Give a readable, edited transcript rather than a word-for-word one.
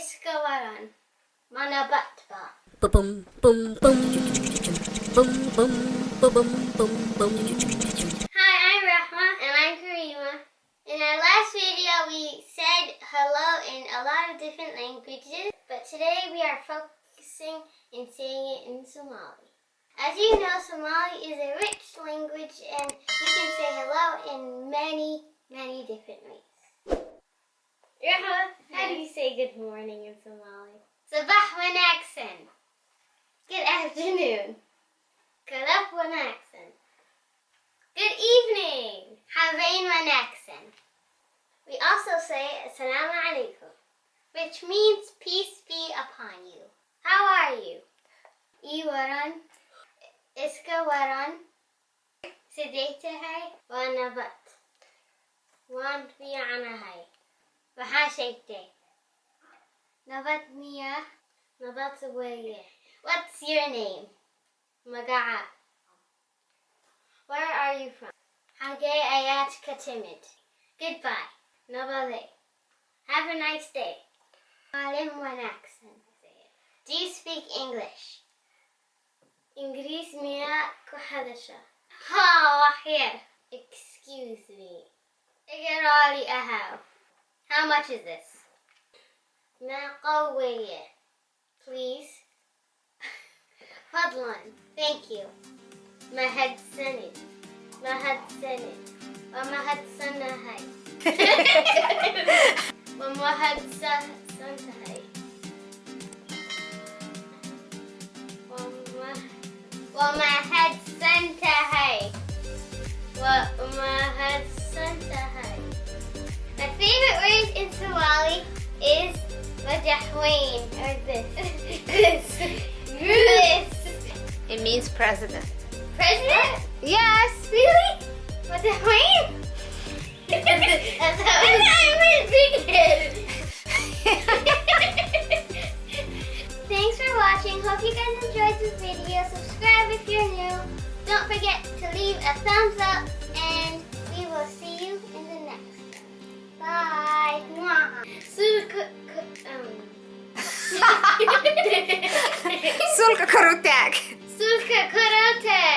iska waran. Manabat ba? Boom boom boom boom boom boom boom boom. Hi, I'm Rahma. And I'm Karima. In our last video, we said hello in a lot of different languages, but today we are focusing in saying it in Somali. As you know, Somali is a rich language and you can say hello in many, many different ways. Rahma, how do you say good morning in Somali? Sabah wanaksan. Good afternoon. Kalap wanaksan. Good evening. Habain wanaksan. We also say Assalamu alaikum, which means peace be upon you. How are you? Iwaran, iska waran, sidayta hai, wa nabat. Wan fi'ana hai, wa hashayte. Nabat miya, nabat waye. What's your name? Maga'a. Where are you from? Hagay ayat katimid. Goodbye. Nabale. Have a nice day. Alim wanaksan. Do you speak English? Ingris miya kuhadasha. Ha, wahir. Excuse me. Igarali ahaw. How much is this? Ma qawiye. Please. Fadlan. Thank you. Mahad sanid. Mahad sanid. Wa mahad sanahay. Wa mahad santahay. Wa mahad santahay. Wa mahad santahay. My favorite word in Somali is Madahwain, or this. This. It means president. President? Yes. Really? Madahwain? That's how I meant big. Thanks for watching. Hope you guys enjoyed this video. Subscribe if you're new. Don't forget to leave a thumbs up, and we will see you in the next one. Bye. Mwah. Sulka karutek. Sulka karate.